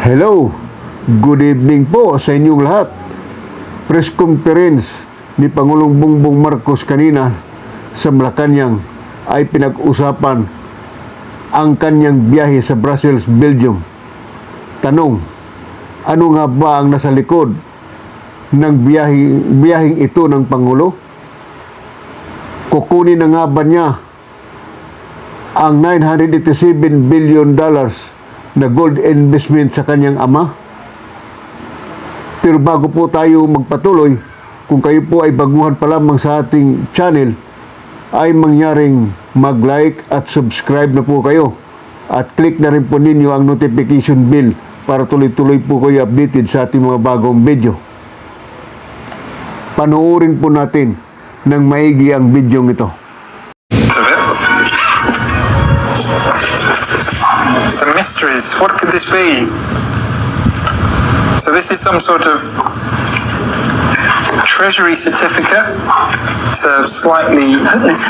Hello, good evening po sa inyong lahat. Press conference ni Pangulong Bongbong Marcos kanina sa Malacanang ay pinag-usapan ang kanyang biyahe sa Brussels, Belgium. Tanong, ano nga ba ang nasa likod ng biyaheng ito ng Pangulo? Kukunin na nga ba niya ang $987 billion na gold investment sa kanyang ama? Pero bago po tayo magpatuloy, kung kayo po ay baguhan pa lamang sa ating channel, ay mangyaring mag-like at subscribe na po kayo. At click na rin po ninyo ang notification bell para tuloy-tuloy po kayo updated sa ating mga bagong video. Panoorin po natin ng maigi ang video ito. The mysteries, what could this be? So this is some sort of treasury certificate. It's a slightly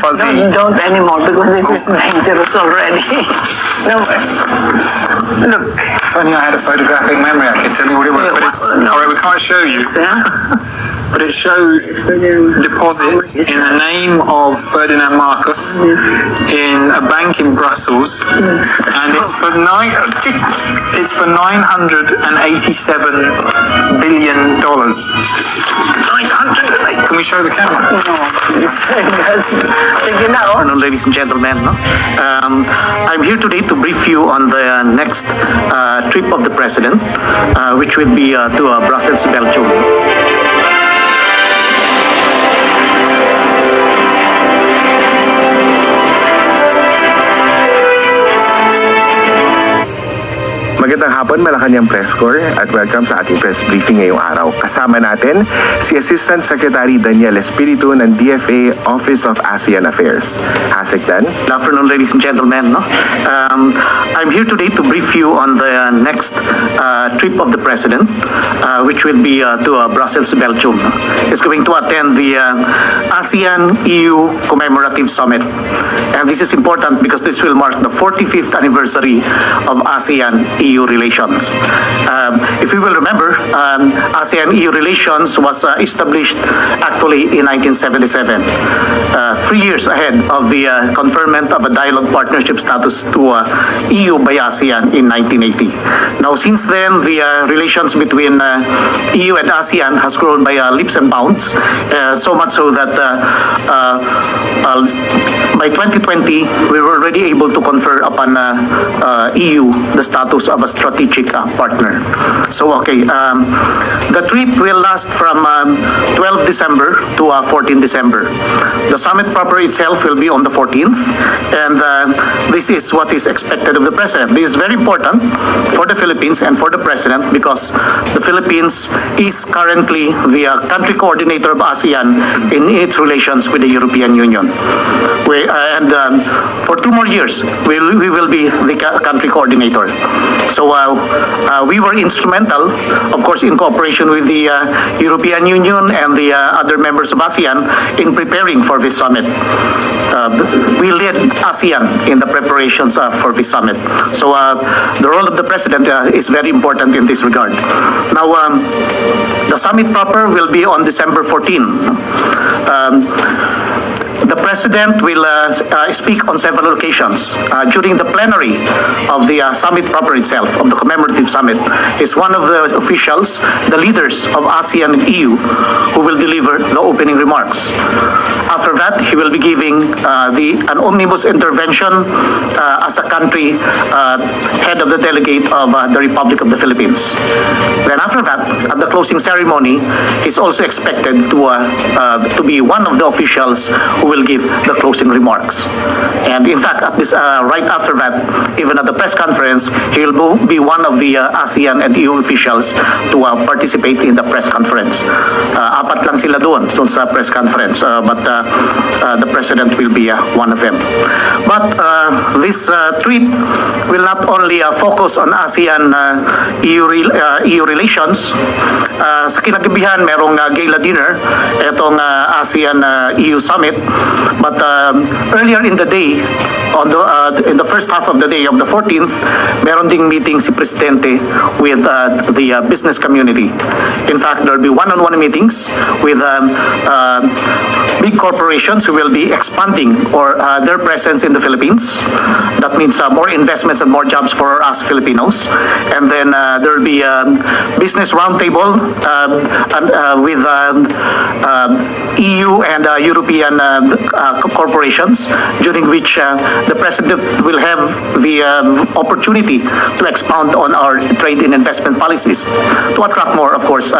fuzzy. Don't anymore, because this is dangerous already. No, look. If only I had a photographic memory, I could tell you what it was. But it's alright. We can't show you. But it shows deposits in the name of Ferdinand Marcos in a bank in Brussels, and it's for $987 billion. 900. Can we show the camera? No, Afternoon, ladies and gentlemen. I'm here today to brief you on the next trip of the President, which will be to Brussels, Belgium. Magandang hapon, Malacanang Press Corps, at welcome sa ating press briefing ngayong araw. Kasama natin si Assistant Secretary Daniel Espiritu ng DFA Office of ASEAN Affairs. Hasek Dan. Good afternoon, ladies and gentlemen. I'm here today to brief you on the next trip of the President, which will be to Brussels, Belgium. He's going to attend the ASEAN-EU Commemorative Summit. And this is important because this will mark the 45th anniversary of ASEAN-EU relations. If you will remember, ASEAN-EU relations was established actually in 1977, 3 years ahead of the conferment of a dialogue partnership status to EU by ASEAN in 1980. Now, since then, the relations between EU and ASEAN has grown by leaps and bounds, so much so that by 2020, we were already able to confer upon EU the status of a strategic partner. So, okay, the trip will last from 12 December to 14 December. The summit proper itself will be on the 14th, and this is what is expected of the President. This is very important for the Philippines and for the President because the Philippines is currently the country coordinator of ASEAN in its relations with the European Union. For 2 more years, we will be the country coordinator. So we were instrumental, of course, in cooperation with the European Union and the other members of ASEAN in preparing for this summit. We led ASEAN in the preparations for this summit. So the role of the President is very important in this regard. Now, the summit proper will be on December 14. The President will speak on several occasions. During the plenary of the summit proper itself, of the commemorative summit, is one of the officials, the leaders of ASEAN and EU, who will deliver the opening remarks. After that, he will be giving an omnibus intervention as a country head of the delegate of the Republic of the Philippines. Then after that, at the closing ceremony, he's also expected to be one of the officials who will give the closing remarks. And in fact, at this right after that, even at the press conference, he will be one of the ASEAN and EU officials to participate in the press conference. Apat lang sila doon sa press conference, but the President will be one of them. But this trip will not only focus on ASEAN-EU relations, sa kinagabihan, merong gala dinner, itong ASEAN-EU Summit. But earlier in the day, in the first half of the day of the 14th, meron ding meeting si Presidente with the business community. In fact, there will be one-on-one meetings with big corporations who will be expanding or their presence in the Philippines. That means more investments and more jobs for us Filipinos. And then there will be a business roundtable with EU and European corporations, during which the President will have the opportunity to expound on our trade and investment policies to attract more, of course,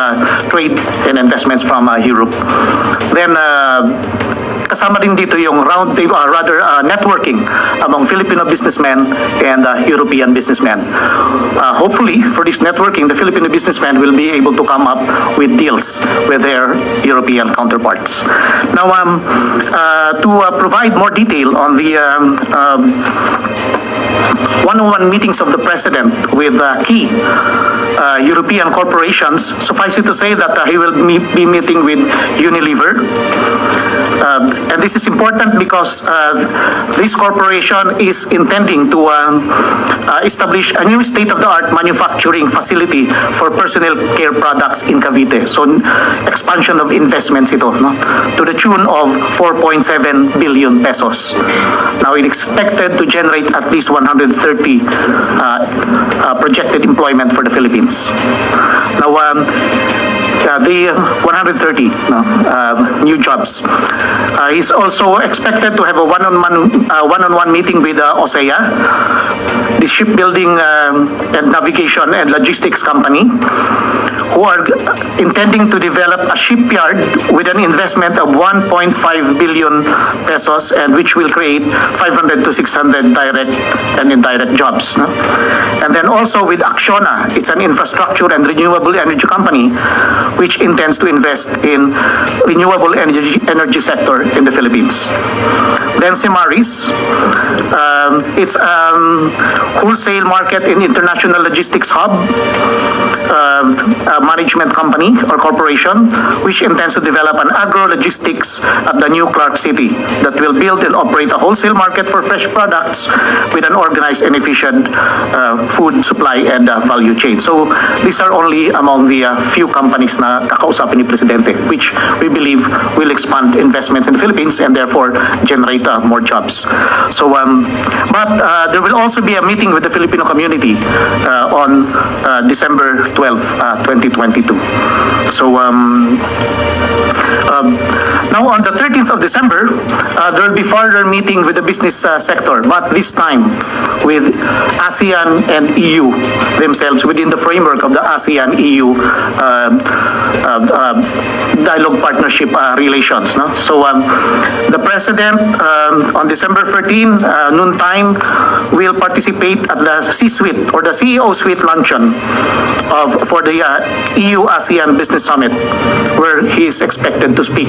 trade and investments from Europe. Then kasama din dito yung roundtable, networking among Filipino businessmen and European businessmen. Hopefully, for this networking, the Filipino businessmen will be able to come up with deals with their European counterparts. Now, to provide more detail on the one-on-one meetings of the President with key European corporations, suffice it to say that he will be meeting with Unilever. And this is important because this corporation is intending to establish a new state-of-the-art manufacturing facility for personal care products in Cavite. So, expansion of investments ito, no? To the tune of 4.7 billion pesos. Now, it's expected to generate at least 130 projected employment for the Philippines. Now, the 130 new jobs. He's also expected to have a one-on-one meeting with OSEA, the shipbuilding and navigation and logistics company, who are intending to develop a shipyard with an investment of 1.5 billion pesos, and which will create 500 to 600 direct and indirect jobs. No? And then also with Acciona, it's an infrastructure and renewable energy company which intends to invest in renewable energy sector in the Philippines. Then Semaris, it's wholesale market in international logistics hub, management company or corporation which intends to develop an agro-logistics at the new Clark City that will build and operate a wholesale market for fresh products with an organized and efficient food supply and value chain. So these are only among the few companies na kakausapin ni Presidente, which we believe will expand investments in the Philippines and therefore generate more jobs. So, but there will also be a meeting with the Filipino community on December 12, 2022. So, now on the 13th of December, there will be further meeting with the business sector, but this time with ASEAN and EU themselves within the framework of the ASEAN-EU dialogue partnership relations. No? So the President on December 13, noon time, will participate at the C-suite or the CEO suite luncheon for the EU-ASEAN Business Summit, where he is expected to speak.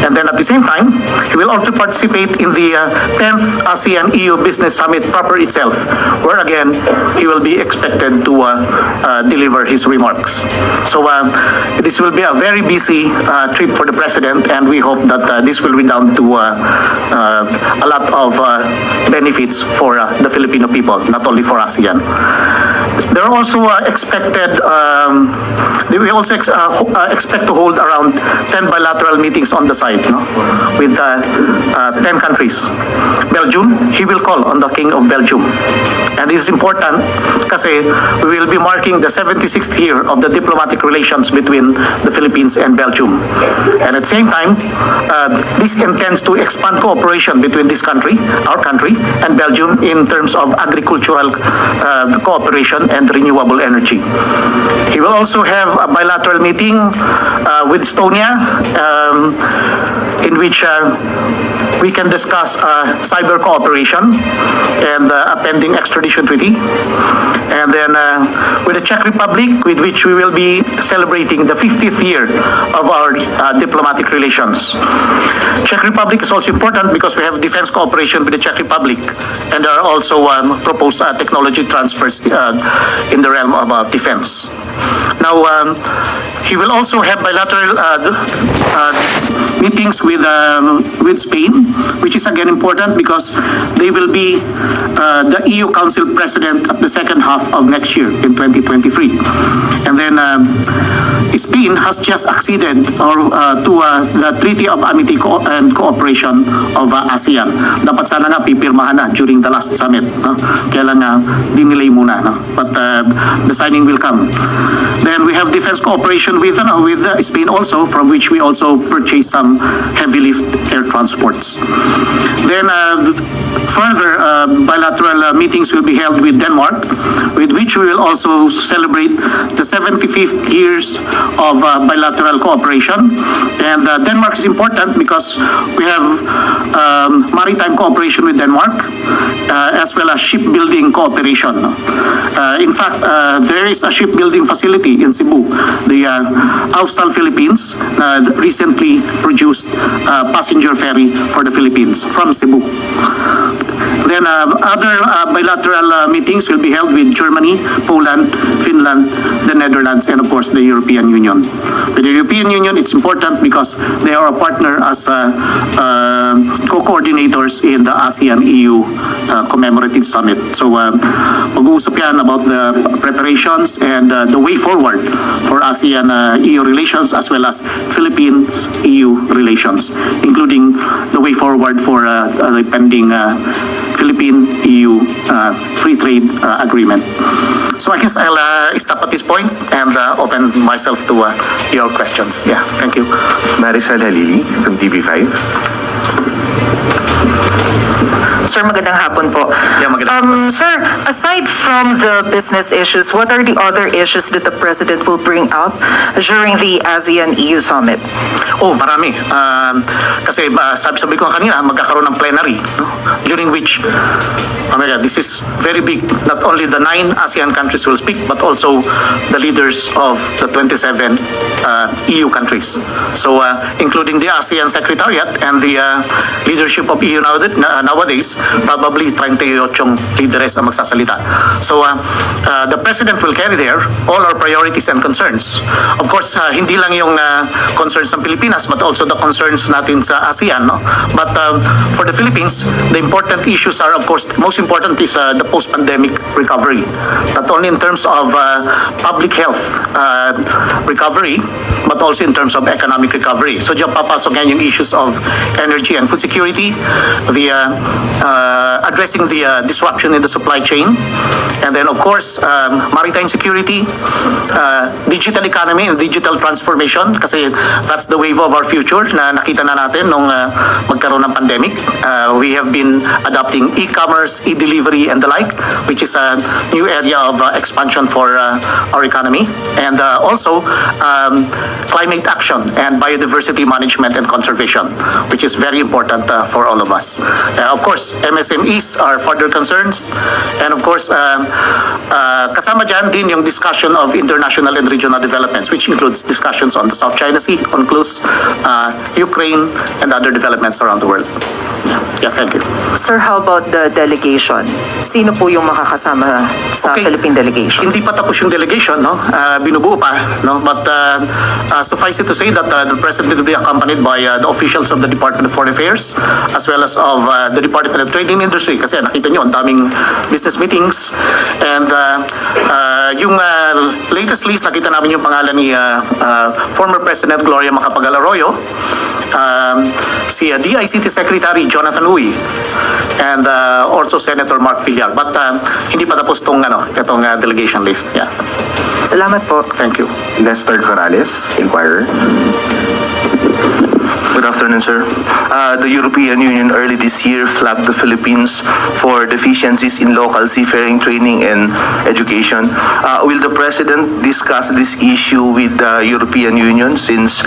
And then at the same time, he will also participate in the 10th ASEAN-EU Business Summit proper itself, where again, he will be expected to deliver his remarks. So this will be a very busy trip for the President, and we hope that this will redound to a lot of benefits for the Filipino people, not only for ASEAN. There are also we also expect to hold around 10 bilateral meetings on the side, no? With 10 countries. Belgium, he will call on the King of Belgium. And this is important kasi we will be marking the 76th year of the diplomatic relations between the Philippines and Belgium. And at the same time, this intends to expand cooperation between this country, our country, and Belgium in terms of agricultural cooperation and renewable energy. He will also have a bilateral meeting with Estonia in which we can discuss cyber cooperation and a pending extradition treaty. And then with the Czech Republic, with which we will be celebrating the 50th year of our diplomatic relations. Czech Republic is also important because we have defense cooperation with the Czech Republic, and there are also proposed technology transfers in the realm of defense. Now, he will also have bilateral meetings with Spain, which is again important because they will be the EU Council President at the second half of next year in 2023. And then Spain has just acceded to the Treaty of Amity and Cooperation of ASEAN. Dapat sana nga pipirmahan na during the last summit. No? Kaya lang dinelay muna. No? But the signing will come. Then we have defense cooperation with Spain also, from which we also purchase some heavy lift air transports. Then further bilateral meetings will be held with Denmark, with which we will also celebrate the 75th years of bilateral cooperation. And Denmark is important because we have maritime cooperation with Denmark, as well as shipbuilding cooperation. In fact, there is a shipbuilding facility in Cebu. The Austral Philippines recently produced a passenger ferry for the Philippines from Cebu. Then other bilateral meetings will be held with Germany, Poland, Finland, the Netherlands, and of course the European Union. With the European Union, it's important because they are a partner as co-coordinators in the ASEAN-EU commemorative summit. So mag-uusap yan about the preparations and the way forward for ASEAN-EU relations as well as Philippines-EU relations, including the way forward for the pending Philippine-EU free trade agreement. So I guess I'll stop at this point and open myself to your questions. Yeah, thank you. Marisol Halili from TV5. Sir, magandang hapon po. Yeah, magandang Sir, aside from the business issues, what are the other issues that the President will bring up during the ASEAN-EU Summit? Oh, marami. Kasi sabi ko kanina, magkakaroon ng plenary, no? During which, oh my God, this is very big. Not only the 9 ASEAN countries will speak, but also the leaders of the 27 EU countries. So, including the ASEAN Secretariat and the leadership of EU nowadays, probably 38 leaders ang magsasalita. So, the President will carry there all our priorities and concerns. Of course, hindi lang yung concerns ng Pilipinas, but also the concerns natin sa ASEAN. No? But for the Philippines, the important issues are, of course, most important is the post-pandemic recovery. Not only in terms of public health recovery, but also in terms of economic recovery. So diyan papasok yan yung issues of energy and food security, the addressing the disruption in the supply chain, and then of course maritime security, digital economy and digital transformation, kasi that's the wave of our future na nakita na natin nung magkaroon ng pandemic. We have been adopting e-commerce, e-delivery and the like, which is a new area of expansion for our economy, and also climate action and biodiversity management and conservation, which is very important for all of us. Of course, MSMEs are further concerns, and of course, kasama dyan din yung discussion of international and regional developments, which includes discussions on the South China Sea, UNCLOS, Ukraine, and other developments around the world. Yeah, thank you. Sir, how about the delegation? Sino po yung makakasama sa Okay. Philippine delegation? Hindi pa tapos yung delegation, no? Binubuo pa, no? But suffice it to say that the President will be accompanied by the officials of the Department of Foreign Affairs, as well as of the Department of Trade and Industry. Kasi nakita nyo, ang daming business meetings. And yung latest list, nakita namin yung pangalan ni former President Gloria Macapagal-Arroyo, si DICT Secretary Jonathan Uy, and also Senator Mark Villar. But hindi pa tapos itong delegation list. Yeah. Salamat po. Thank you. Nestor Corrales, Inquirer. Good afternoon, sir. The European Union early this year flagged the Philippines for deficiencies in local seafaring training and education. Will the President discuss this issue with the European Union since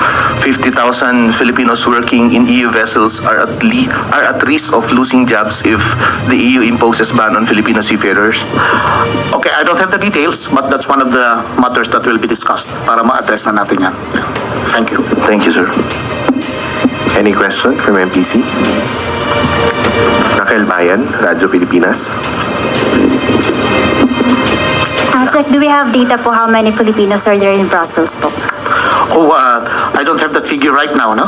50,000 Filipinos working in EU vessels are at risk of losing jobs if the EU imposes ban on Filipino seafarers? Okay, I don't have the details, but that's one of the matters that will be discussed para ma-address na natin yan. Thank you. Thank you, sir. Any question from MPC? Raquel Bayan, Radyo Pilipinas. Sec, do we have data po how many Filipinos are there in Brussels po? I don't have that figure right now, no?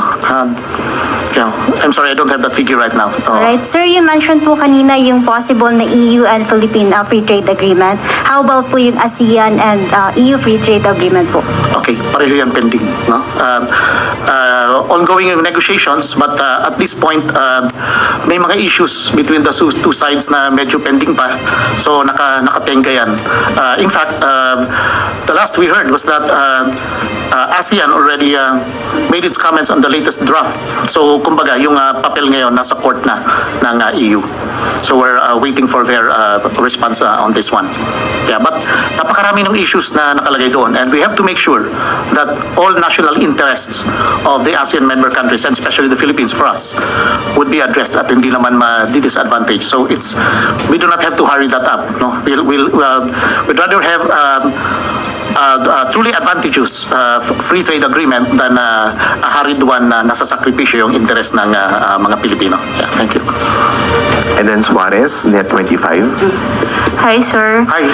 Yeah, I'm sorry, I don't have that figure right now. Alright, sir, you mentioned po kanina yung possible na EU and Philippine free trade agreement. How about po yung ASEAN and EU free trade agreement po? Okay, pareho yan pending, no? Ongoing negotiations, but at this point, may mga issues between the two sides na medyo pending pa. So, nakatenga yan. In fact, the last we heard was that ASEAN already made its comments on the latest draft. So, kumbaga, yung papel ngayon nasa court na ng EU. So, we're waiting for their response on this one. Yeah, but napakarami ng issues na nakalagay doon, and we have to make sure that all national interests of the ASEAN member countries, and especially the Philippines for us, would be addressed at hindi naman ma-disadvantage. So, we do not have to hurry that up. No? We'd rather have truly advantageous free trade agreement than a hurried one na nasasakripisyo yung interest ng mga Pilipino. Yeah, thank you. And then Suarez, Net 25. Hi, sir. Hi.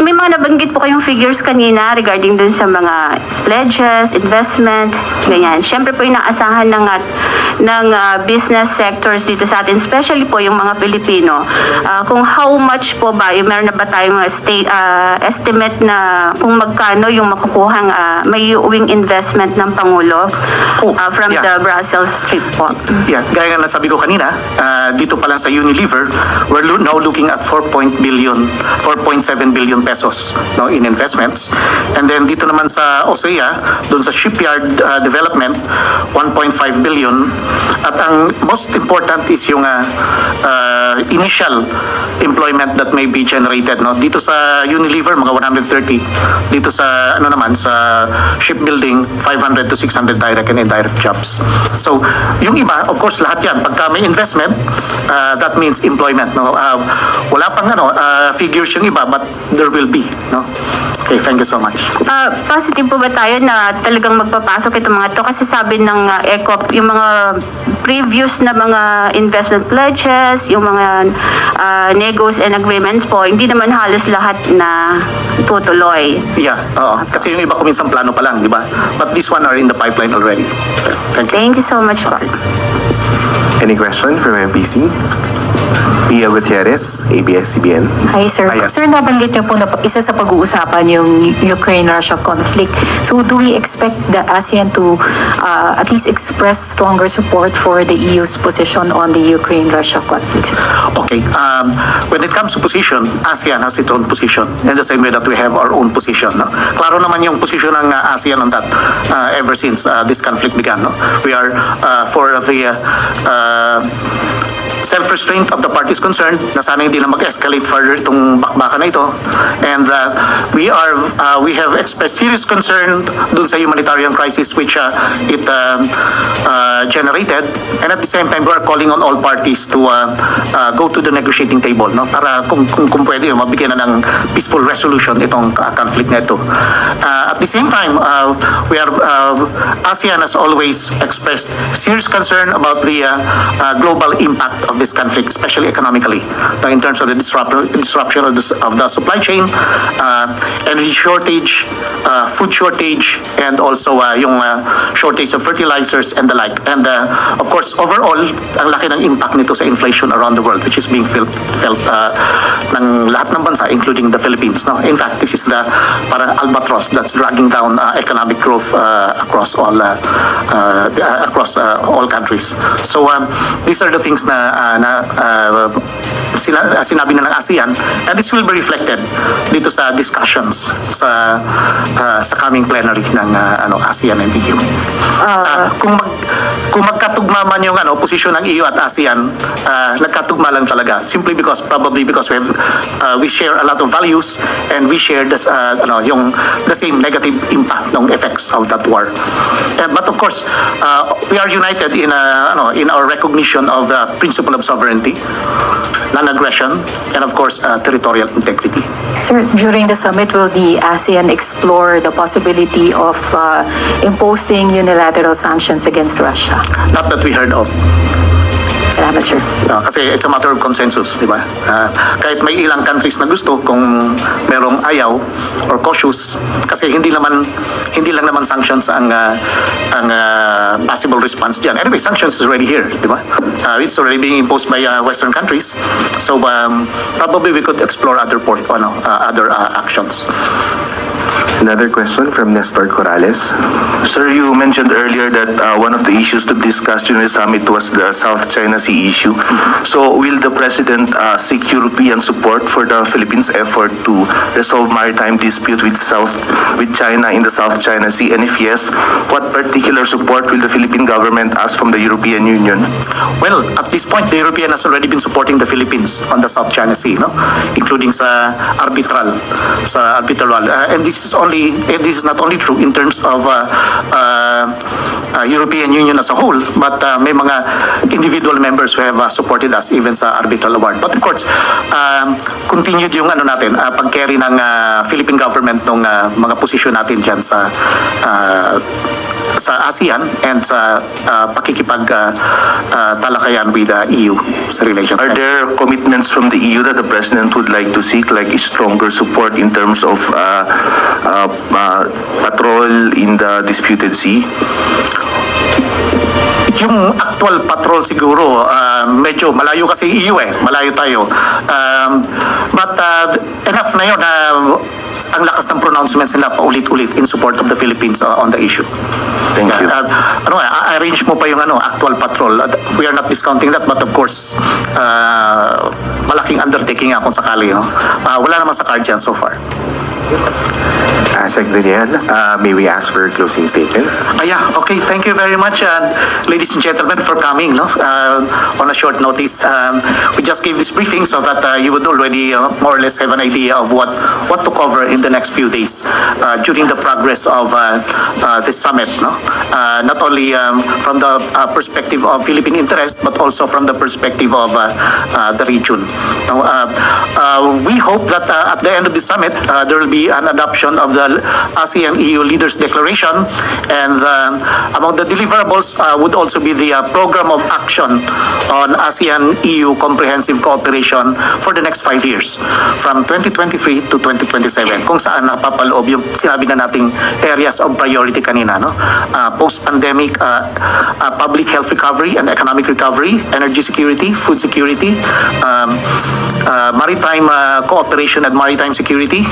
May mga nabanggit po kayong figures kanina regarding dun sa mga pledges, investment, ganyan. Siyempre po yung naasahan ng business sectors dito sa atin, especially po yung mga Pilipino. Kung how much po ba, meron na ba tayong estimate na kung magkano yung makukuhang may uwing investment ng Pangulo from the Brussels trip po? Yeah, gaya nga nasabi ko kanina, dito pa lang sa Unilever, we're now looking at 4.7 billion pesos, no, in investments. And then dito naman sa OSEA, doon sa shipyard development, 1.5 billion. At ang most important is yung initial employment that may be generated, no. Dito sa Unilever, mga 130. Dito sa sa shipbuilding, 500 to 600 direct and indirect jobs. So, yung iba, of course, lahat yan, pagka may investment, that means employment, no. Wala pang figures yung iba, but there will be, no. Okay, thank you so much. Positive po ba tayo na talagang magpapasok itong mga to? Kasi sabi ng ECOP, yung mga previous na mga investment pledges, yung mga negos and agreements po, hindi naman halos lahat na tutuloy. Yeah, oo. Kasi yung iba kuminsan plano pa lang, di ba? But this one are in the pipeline already. So, thank you. Thank you so much po. Any question from MPC? Pia Gutierrez, ABS-CBN. Hi, sir. Hi, yes. Sir, nabanggit niyo po na isa sa pag-uusapan yung Ukraine-Russia conflict. So, do we expect the ASEAN to at least express stronger support for the EU's position on the Ukraine-Russia conflict? Okay. When it comes to position, ASEAN has its own position in the same way that we have our own position. No? Klaro naman yung position ng ASEAN on that ever since this conflict began. No? We are for the self-restraint of the parties concerned na sana hindi na mag-escalate further itong bakbakan na ito. And we have expressed serious concern dun sa humanitarian crisis which it generated. And at the same time, we are calling on all parties to go to the negotiating table, no? Para kung pwede, mabigyan na ng peaceful resolution itong conflict na ito. At the same time, ASEAN has always expressed serious concern about the global impact of this conflict, especially economically, in terms of the disruption of the supply chain, energy shortage, food shortage, and also yung shortage of fertilizers and the like. And of course, overall, ang laki ng impact nito sa inflation around the world, which is being felt ng lahat ng bansa, including the Philippines. No? In fact, this is the parang albatross that's dragging down economic growth across all countries. So these are the things na sinabi na ng ASEAN, and this will be reflected dito sa this discussions sa coming plenary ng ASEAN and EU. Kung magkatugma man yung posisyon ng EU at ASEAN, nagkatugma lang talaga simply because we share a lot of values and we share the same negative impact ng effects of that war. But of course, we are united in our recognition of the principle of sovereignty, non-aggression, and of course territorial integrity. Sir, during the summit, will the ASEAN explore the possibility of imposing unilateral sanctions against Russia? Not that we heard of. Salamat, sir. Kasi it's a matter of consensus, di ba? Kahit may ilang countries na gusto, kung merong ayaw or cautious, kasi hindi lang naman sanctions ang possible response diyan. Anyway, sanctions is already here, di ba? It's already being imposed by Western countries. So probably we could explore other actions. Another question from Nestor Corrales. Sir, you mentioned earlier that one of the issues to discuss during the summit was the South China Sea issue. So, will the President seek European support for the Philippines' effort to resolve maritime dispute with China in the South China Sea? And if yes, what particular support will the Philippine government ask from the European Union? Well, at this point, the European has already been supporting the Philippines on the South China Sea, no? Including sa arbitral. And this is not only true in terms of European Union as a whole, but may mga individual members who have supported us even sa arbitral award. But of course, continued yung pag-carry ng Philippine government ng mga posisyon natin dyan sa ASEAN and sa pakikipag-talakayan with the EU sa relations. Are there commitments from the EU that the President would like to seek, like stronger support in terms of patrol in the disputed sea? Yung actual patrol siguro, medyo malayo kasi EU malayo tayo. But enough na yun, ang lakas ng pronouncements nila paulit-ulit in support of the Philippines on the issue. Thank you. Arrange mo pa yung actual patrol. We are not discounting that, but of course, malaking undertaking kung sakali. Wala naman sa card yan so far. Sec Daniel, may we ask for a closing statement? Yeah, okay. Thank you very much, ladies and gentlemen, for coming on a short notice. We just gave this briefing so that you would already more or less have an idea of what to cover in the next few days during the progress of this summit. Not only from the perspective of Philippine interest, but also from the perspective of the region. We hope that at the end of the summit, there will be an adoption of the ASEAN-EU Leaders Declaration, and among the deliverables would also be the program of action on ASEAN-EU comprehensive cooperation for the next 5 years, from 2023 to 2027, kung saan napapaloob yung sinabi na nating areas of priority kanina, post-pandemic public health recovery and economic recovery, energy security, food security, maritime cooperation and maritime security,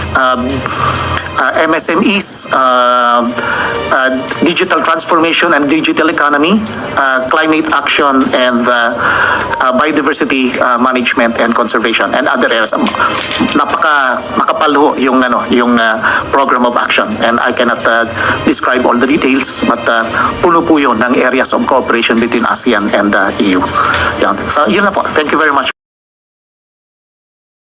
MSMEs, digital transformation and digital economy, climate action, and biodiversity management and conservation, and other areas. Makapal yung program of action, and I cannot describe all the details, but puno po yun ng areas of cooperation between ASEAN and EU. So yun lang po. Thank you very much.